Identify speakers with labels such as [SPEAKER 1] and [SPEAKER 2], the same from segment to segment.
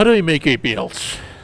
[SPEAKER 1] How do I make a build?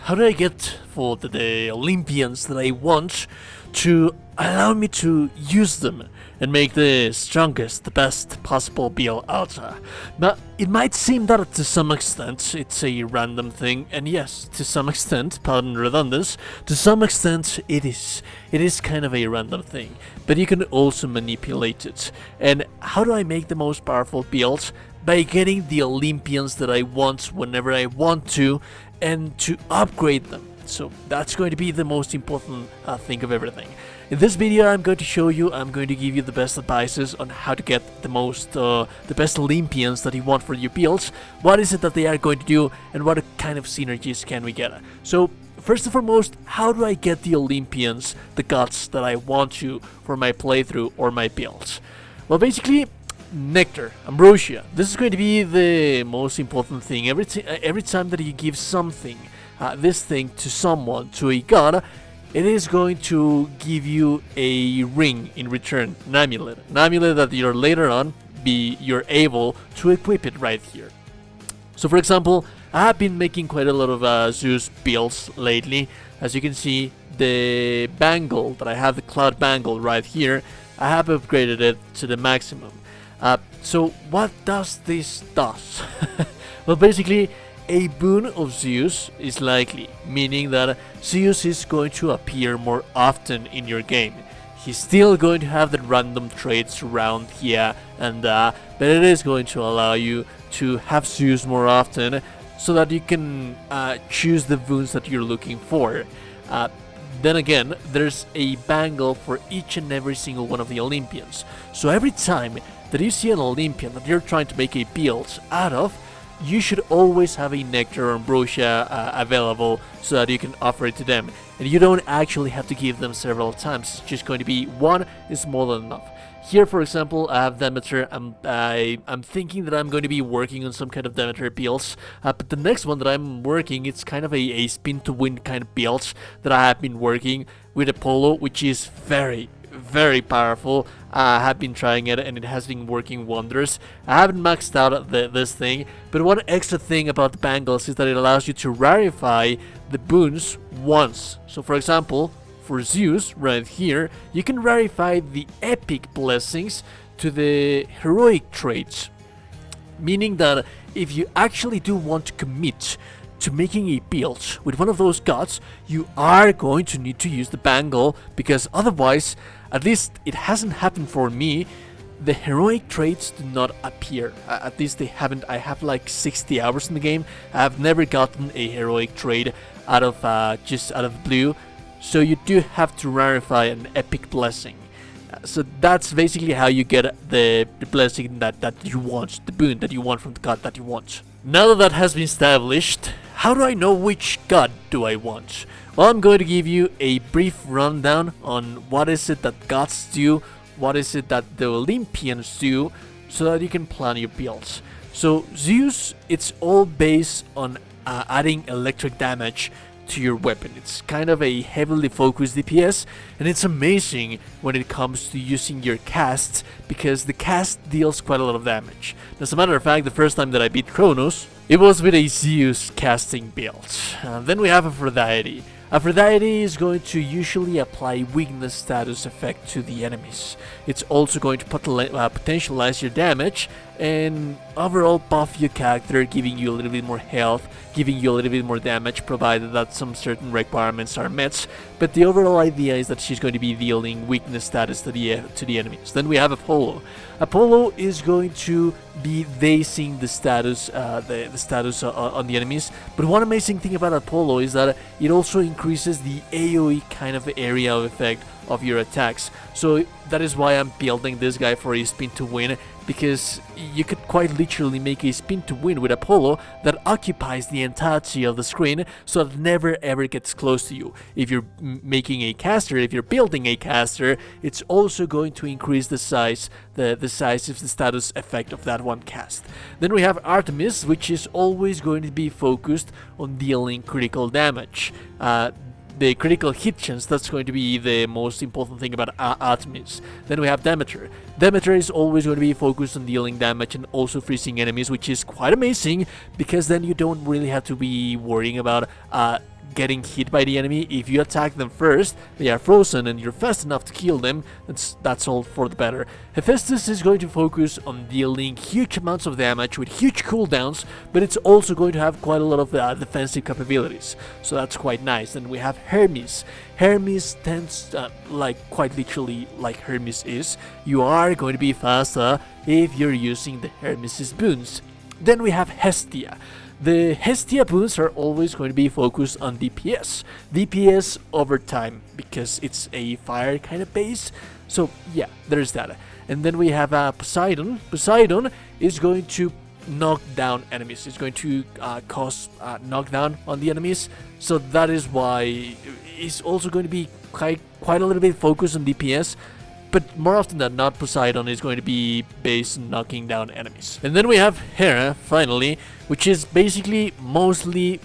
[SPEAKER 1] How do I get for the Olympians that I want to allow me to use them and make the strongest, the best possible build out there? But it might seem that to some extent it's a random thing, and yes, to some extent, pardon redundance, to some extent it is. It is kind of a random thing, but you can also manipulate it. And how do I make the most powerful builds? By getting the Olympians that I want whenever I want to, and to upgrade them. So that's going to be the most important thing of everything. In this video I'm going to give you the best advices on how to get the best Olympians that you want for your builds. What is it that they are going to do, and what kind of synergies can we get? So first and foremost, how do I get the Olympians, the gods that I want to for my playthrough or my builds? Well, basically, nectar, ambrosia. This is going to be the most important thing. Every time that you give something, this thing to someone, to a god, it is going to give you a ring in return, an amulet that you're later on you're able to equip it right here. So for example, I have been making quite a lot of Zeus builds lately. As you can see, the bangle that I have, the cloud bangle right here, I have upgraded it to the maximum. So what does this do? Well, basically, a boon of Zeus is likely, meaning that Zeus is going to appear more often in your game. He's still going to have the random traits around here and but it is going to allow you to have Zeus more often, so that you can choose the boons that you're looking for. Then again, there's a bangle for each and every single one of the Olympians. So every time that you see an Olympian that you're trying to make a build out of, you should always have a nectar or ambrosia available so that you can offer it to them. And you don't actually have to give them several times. It's just going to be one is more than enough. Here, for example, I have Demeter. I'm thinking that I'm going to be working on some kind of Demeter builds. But the next one that I'm working, it's kind of a spin to win kind of builds that I have been working with Apollo, which is very powerful. I have been trying it and it has been working wonders. I haven't maxed out this thing, but one extra thing about the bangles is that it allows you to rarify the boons once. So for example, for Zeus right here, you can rarify the epic blessings to the heroic traits, meaning that if you actually do want to commit to making a build with one of those gods, you are going to need to use the bangle, because otherwise, at least it hasn't happened for me, the heroic traits do not appear. At least they haven't. I have like 60 hours in the game. I have never gotten a heroic trait out of just out of blue, so you do have to rarify an epic blessing. So that's basically how you get the blessing that you want, the boon that you want from the god that you want. Now that has been established, how do I know which god do I want? Well, I'm going to give you a brief rundown on what is it that gods do, what is it that the Olympians do, so that you can plan your builds. So Zeus, it's all based on adding electric damage to your weapon. It's kind of a heavily focused DPS, and it's amazing when it comes to using your casts, because the cast deals quite a lot of damage. As a matter of fact, the first time that I beat Kronos, it was with a Zeus casting build. Then we have Aphrodite. Aphrodite is going to usually apply weakness status effect to the enemies. It's also going to potentialize your damage and overall buff your character, giving you a little bit more health, giving you a little bit more damage, provided that some certain requirements are met. But the overall idea is that she's going to be dealing weakness status to the enemies. Then we have Apollo. Apollo is going to be basing the status on the enemies. But one amazing thing about Apollo is that it also increases the AoE kind of area of effect of your attacks. So that is why I'm building this guy for a spin to win, because you could quite literally make a spin to win with Apollo that occupies the entirety of the screen, so it never ever gets close to you. If you're making a caster, if you're building a caster, it's also going to increase the size of the status effect of that one cast. Then we have Artemis, which is always going to be focused on dealing critical damage. the critical hit chance. That's going to be the most important thing about Atmis. Then we have Demeter. Demeter is always going to be focused on dealing damage and also freezing enemies, which is quite amazing, because then you don't really have to be worrying about getting hit by the enemy. If you attack them first, they are frozen and you're fast enough to kill them. That's all for the better. Hephaestus is going to focus on dealing huge amounts of damage with huge cooldowns, but it's also going to have quite a lot of defensive capabilities, so that's quite nice. And we have Hermes. Hermes tends, like quite literally like Hermes is, you are going to be faster if you're using the Hermes' boons. Then we have Hestia. The Hestia boons are always going to be focused on DPS. DPS over time, because it's a fire kind of base. So yeah, there's that. And then we have Poseidon. Poseidon is going to knock down enemies. It's going to cause knockdown on the enemies. So that is why it's also going to be quite a little bit focused on DPS. But more often than not, Poseidon is going to be based on knocking down enemies. And then we have Hera, finally, which is basically mostly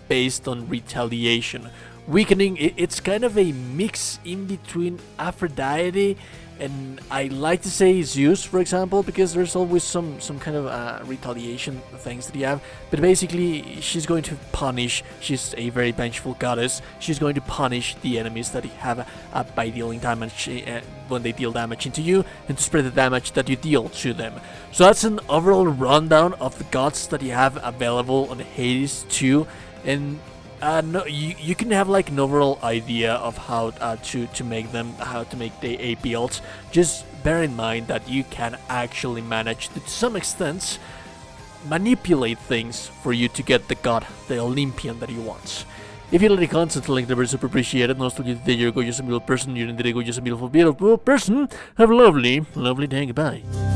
[SPEAKER 1] based on retaliation. Weakening, it's kind of a mix in between Aphrodite and I like to say Zeus, for example, because there's always some kind of retaliation things that you have. But basically, she's going to punish. She's a very vengeful goddess. She's going to punish the enemies that you have by dealing damage when they deal damage into you, and to spread the damage that you deal to them. So that's an overall rundown of the gods that you have available on Hades 2, and no, you can have like an overall idea of how to make them, how to make the A builds. Just bear in mind that you can actually manage to some extent manipulate things for you to get the god, the Olympian that you want. If you like the content, the link there is super appreciated. Most of you today, you're a gorgeous and beautiful person. You're indeed a gorgeous and beautiful person. Have a lovely, lovely day. Goodbye.